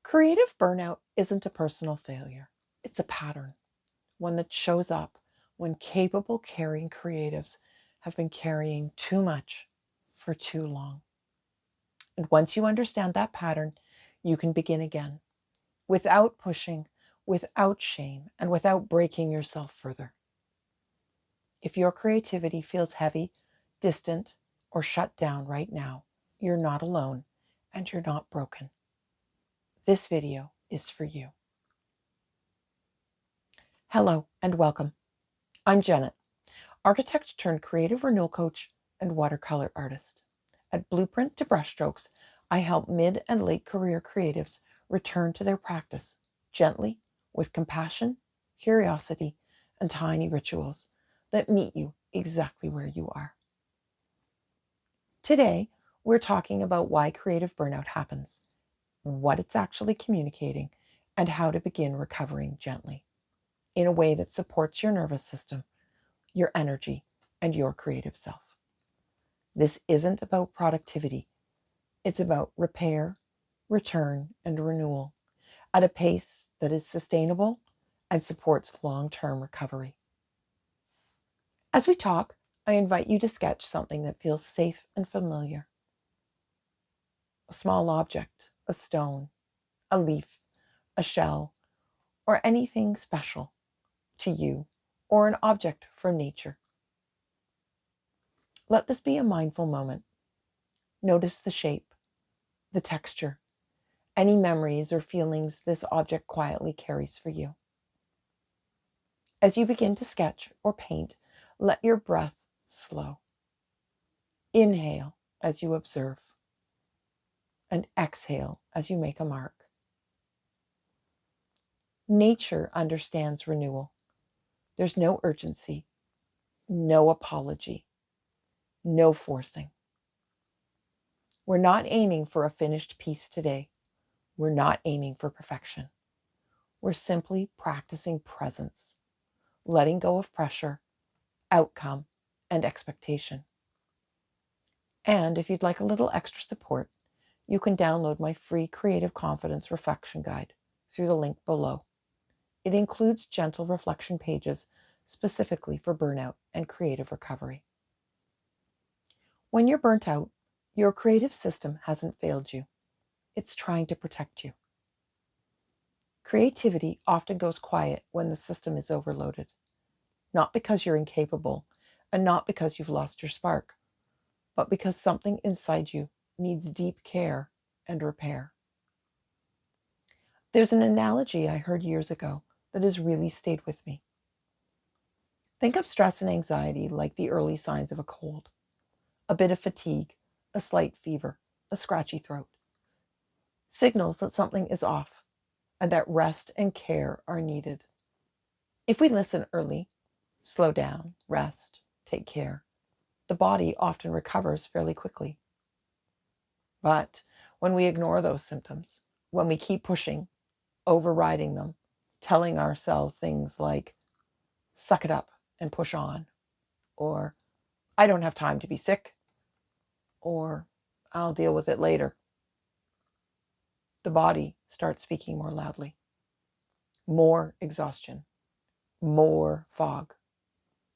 Creative burnout isn't a personal failure. It's a pattern, one that shows up when capable, caring creatives have been carrying too much for too long. And once you understand that pattern, you can begin again without pushing, without shame, and without breaking yourself further. If your creativity feels heavy, distant, or shut down right now, you're not alone and you're not broken. This video is for you. Hello and welcome. I'm Janet, architect turned creative renewal coach and watercolor artist. At Blueprint to Brushstrokes, I help mid and late career creatives return to their practice gently, with compassion, curiosity, and tiny rituals that meet you exactly where you are. Today, we're talking about why creative burnout happens, what it's actually communicating, and how to begin recovering gently in a way that supports your nervous system, your energy, and your creative self. This isn't about productivity. It's about repair, return, and renewal at a pace that is sustainable and supports long-term recovery. As we talk, I invite you to sketch something that feels safe and familiar. A small object, a stone, a leaf, a shell, or anything special to you, or an object from nature. Let this be a mindful moment. Notice the shape, the texture, any memories or feelings this object quietly carries for you. As you begin to sketch or paint, let your breath slow. Inhale as you observe, and exhale as you make a mark. Nature understands renewal. There's no urgency, no apology, no forcing. We're not aiming for a finished piece today. We're not aiming for perfection. We're simply practicing presence, letting go of pressure, outcome, and expectation. And if you'd like a little extra support, you can download my free Creative Confidence Reflection Guide through the link below. It includes gentle reflection pages specifically for burnout and creative recovery. When you're burnt out, your creative system hasn't failed you. It's trying to protect you. Creativity often goes quiet when the system is overloaded, not because you're incapable and not because you've lost your spark, but because something inside you needs deep care and repair. There's an analogy I heard years ago that has really stayed with me. Think of stress and anxiety like the early signs of a cold: a bit of fatigue, a slight fever, a scratchy throat. Signals that something is off and that rest and care are needed. If we listen early, slow down, rest, take care, the body often recovers fairly quickly. But when we ignore those symptoms, when we keep pushing, overriding them, telling ourselves things like, suck it up and push on, or I don't have time to be sick, or I'll deal with it later, the body starts speaking more loudly. More exhaustion, more fog,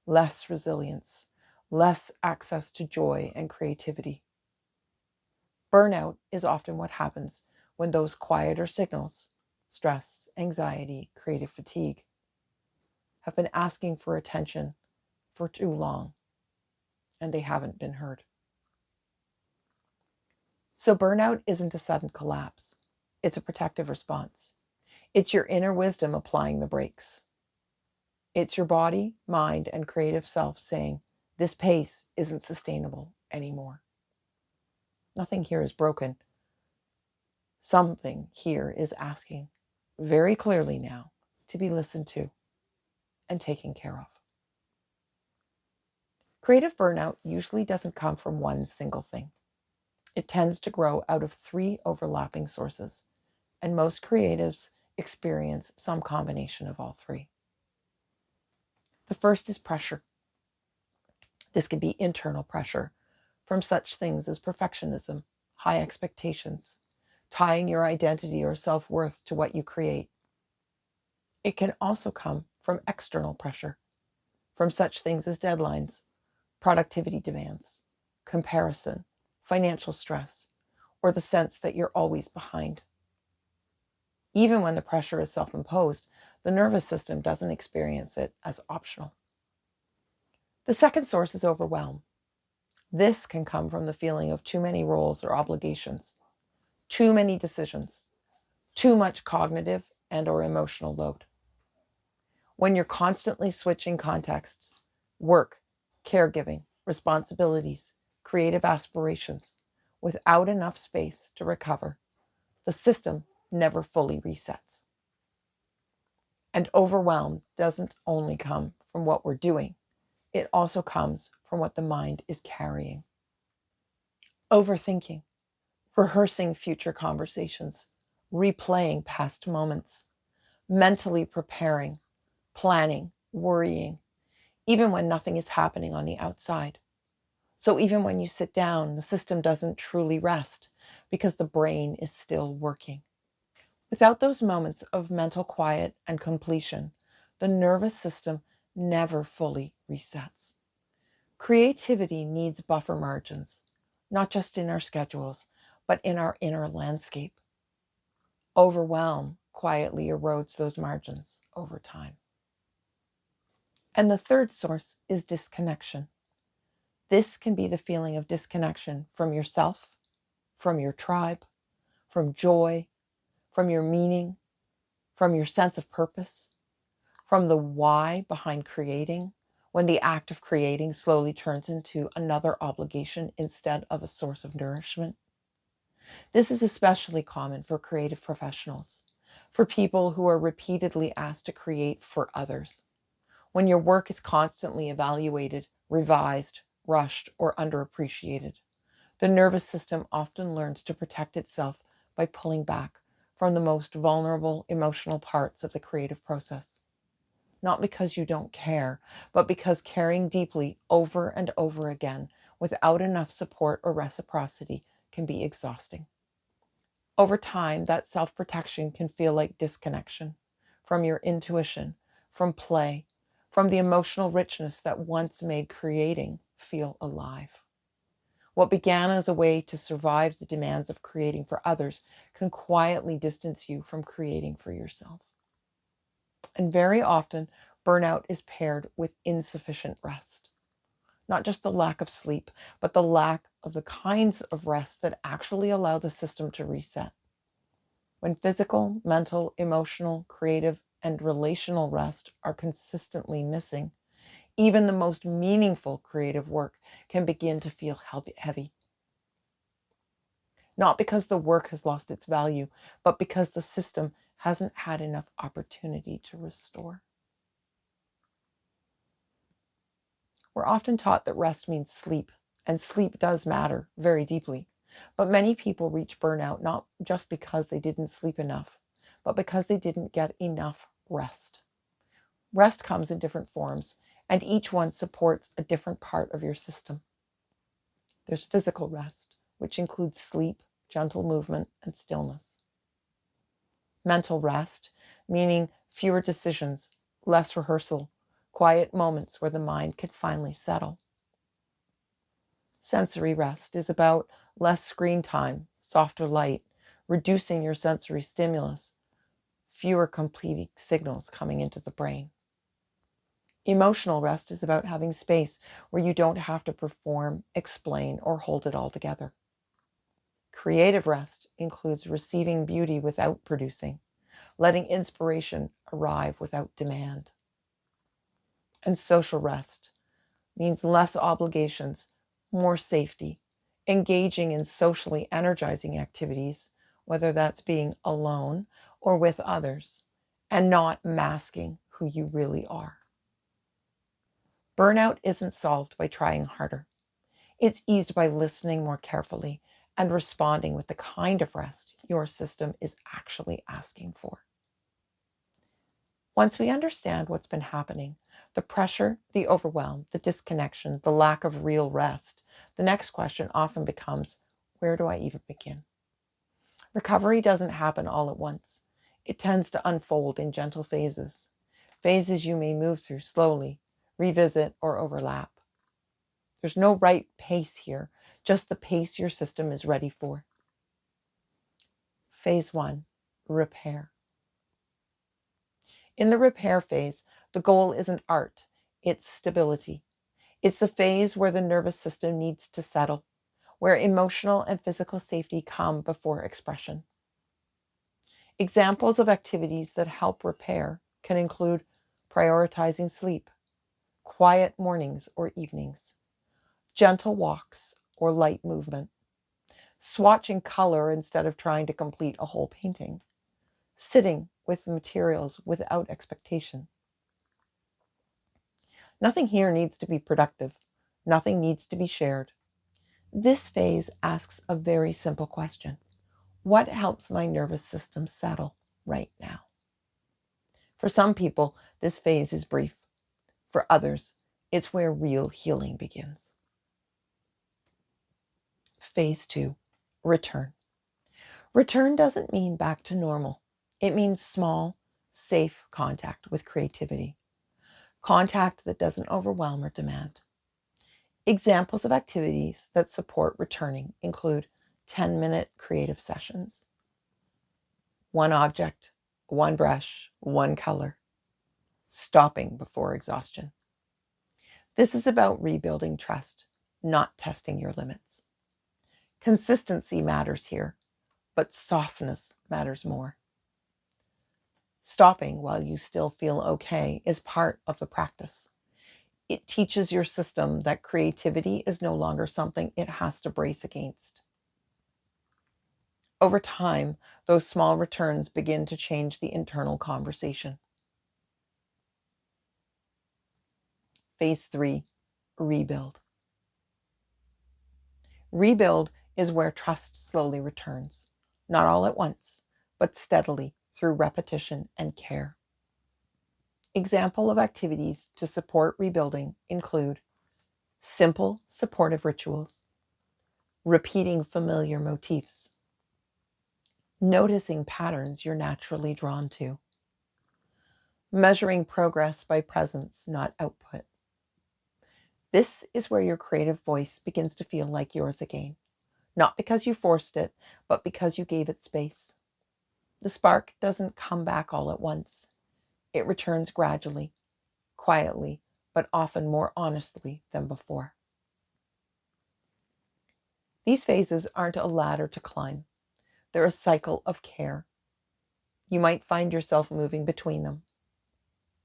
less resilience, less access to joy and creativity. Burnout is often what happens when those quieter signals, stress, anxiety, creative fatigue, have been asking for attention for too long and they haven't been heard. So burnout isn't a sudden collapse. It's a protective response. It's your inner wisdom applying the brakes. It's your body, mind, and creative self saying, this pace isn't sustainable anymore. Nothing here is broken. Something here is asking very clearly now to be listened to and taken care of. Creative burnout usually doesn't come from one single thing. It tends to grow out of three overlapping sources, and most creatives experience some combination of all three. The first is pressure. This can be internal pressure from such things as perfectionism, high expectations, tying your identity or self-worth to what you create. It can also come from external pressure, from such things as deadlines, productivity demands, comparison, financial stress, or the sense that you're always behind. Even when the pressure is self-imposed, the nervous system doesn't experience it as optional. The second source is overwhelm. This can come from the feeling of too many roles or obligations, too many decisions, too much cognitive and or emotional load. When you're constantly switching contexts, work, caregiving, responsibilities, creative aspirations, without enough space to recover, the system never fully resets. And overwhelm doesn't only come from what we're doing, it also comes from what the mind is carrying. Overthinking, rehearsing future conversations, replaying past moments, mentally preparing, planning, worrying, even when nothing is happening on the outside. So even when you sit down, the system doesn't truly rest because the brain is still working. Without those moments of mental quiet and completion, the nervous system never fully resets. Creativity needs buffer margins, not just in our schedules, but in our inner landscape. Overwhelm quietly erodes those margins over time. And the third source is disconnection. This can be the feeling of disconnection from yourself, from your tribe, from joy, from your meaning, from your sense of purpose, from the why behind creating, when the act of creating slowly turns into another obligation instead of a source of nourishment. This is especially common for creative professionals, for people who are repeatedly asked to create for others. When your work is constantly evaluated, revised, rushed, or underappreciated, the nervous system often learns to protect itself by pulling back from the most vulnerable emotional parts of the creative process. Not because you don't care, but because caring deeply over and over again without enough support or reciprocity can be exhausting. Over time, that self-protection can feel like disconnection from your intuition, from play, from the emotional richness that once made creating feel alive. What began as a way to survive the demands of creating for others can quietly distance you from creating for yourself. And very often, burnout is paired with insufficient rest. Not just the lack of sleep, but the lack of the kinds of rest that actually allow the system to reset. When physical, mental, emotional, creative, and relational rest are consistently missing, even the most meaningful creative work can begin to feel heavy. Not because the work has lost its value, but because the system hasn't had enough opportunity to restore. We're often taught that rest means sleep, and sleep does matter very deeply. But many people reach burnout not just because they didn't sleep enough, but because they didn't get enough rest. Rest comes in different forms, and each one supports a different part of your system. There's physical rest, which includes sleep, gentle movement, and stillness. Mental rest, meaning fewer decisions, less rehearsal, quiet moments where the mind can finally settle. Sensory rest is about less screen time, softer light, reducing your sensory stimulus, fewer completing signals coming into the brain. Emotional rest is about having space where you don't have to perform, explain, or hold it all together. Creative rest includes receiving beauty without producing, letting inspiration arrive without demand. And social rest means less obligations, more safety, engaging in socially energizing activities, whether that's being alone or with others, and not masking who you really are. Burnout isn't solved by trying harder. It's eased by listening more carefully and responding with the kind of rest your system is actually asking for. Once we understand what's been happening, the pressure, the overwhelm, the disconnection, the lack of real rest, the next question often becomes, where do I even begin? Recovery doesn't happen all at once. It tends to unfold in gentle phases, phases you may move through slowly, revisit, or overlap. There's no right pace here, just the pace your system is ready for. Phase 1, repair. In the repair phase, the goal isn't art, it's stability. It's the phase where the nervous system needs to settle, where emotional and physical safety come before expression. Examples of activities that help repair can include prioritizing sleep, quiet mornings or evenings, gentle walks or light movement, swatching color instead of trying to complete a whole painting, sitting with materials without expectation. Nothing here needs to be productive. Nothing needs to be shared. This phase asks a very simple question. What helps my nervous system settle right now? For some people, this phase is brief. For others, it's where real healing begins. Phase 2, return. Return doesn't mean back to normal. It means small, safe contact with creativity. Contact that doesn't overwhelm or demand. Examples of activities that support returning include 10-minute creative sessions. One object, one brush, one color. Stopping before exhaustion. This is about rebuilding trust, not testing your limits. Consistency matters here, but softness matters more. Stopping while you still feel okay is part of the practice. It teaches your system that creativity is no longer something it has to brace against. Over time, those small returns begin to change the internal conversation. Phase 3, rebuild. Rebuild is where trust slowly returns, not all at once, but steadily through repetition and care. Example of activities to support rebuilding include simple supportive rituals, repeating familiar motifs, noticing patterns you're naturally drawn to, measuring progress by presence, not output. This is where your creative voice begins to feel like yours again, not because you forced it, but because you gave it space. The spark doesn't come back all at once. It returns gradually, quietly, but often more honestly than before. These phases aren't a ladder to climb. They're a cycle of care. You might find yourself moving between them,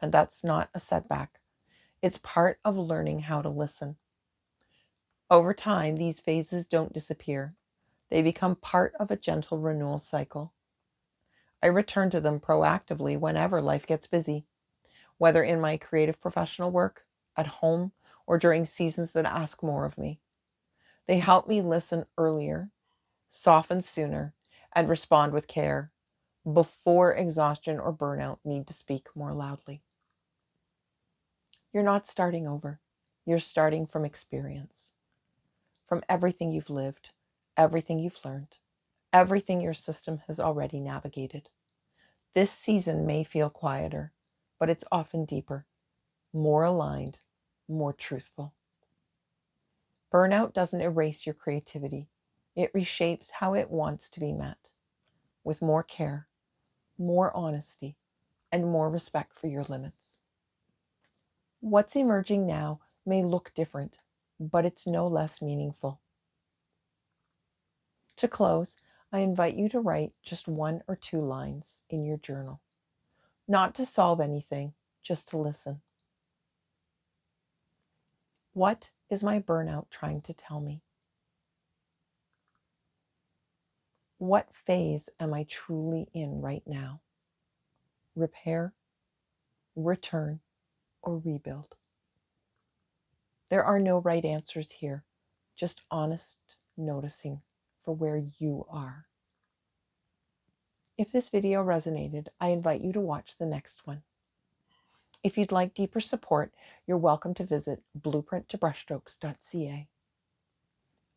and that's not a setback. It's part of learning how to listen. Over time, these phases don't disappear. They become part of a gentle renewal cycle. I return to them proactively whenever life gets busy, whether in my creative professional work, at home, or during seasons that ask more of me. They help me listen earlier, soften sooner, and respond with care before exhaustion or burnout need to speak more loudly. You're not starting over. You're starting from experience, from everything you've lived, everything you've learned, everything your system has already navigated. This season may feel quieter, but it's often deeper, more aligned, more truthful. Burnout doesn't erase your creativity. It reshapes how it wants to be met, with more care, more honesty, and more respect for your limits. What's emerging now may look different, but it's no less meaningful. To close, I invite you to write just 1 or 2 lines in your journal, not to solve anything, just to listen. What is my burnout trying to tell me? What phase am I truly in right now? Repair, return, or rebuild? There are no right answers here, just honest noticing for where you are. If this video resonated, I invite you to watch the next one. If you'd like deeper support, you're welcome to visit blueprinttobrushstrokes.ca.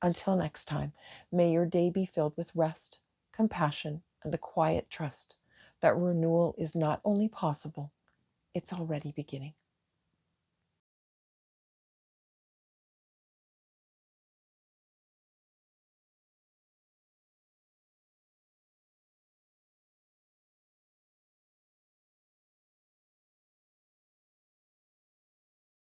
Until next time, may your day be filled with rest, compassion, and a quiet trust that renewal is not only possible, it's already beginning.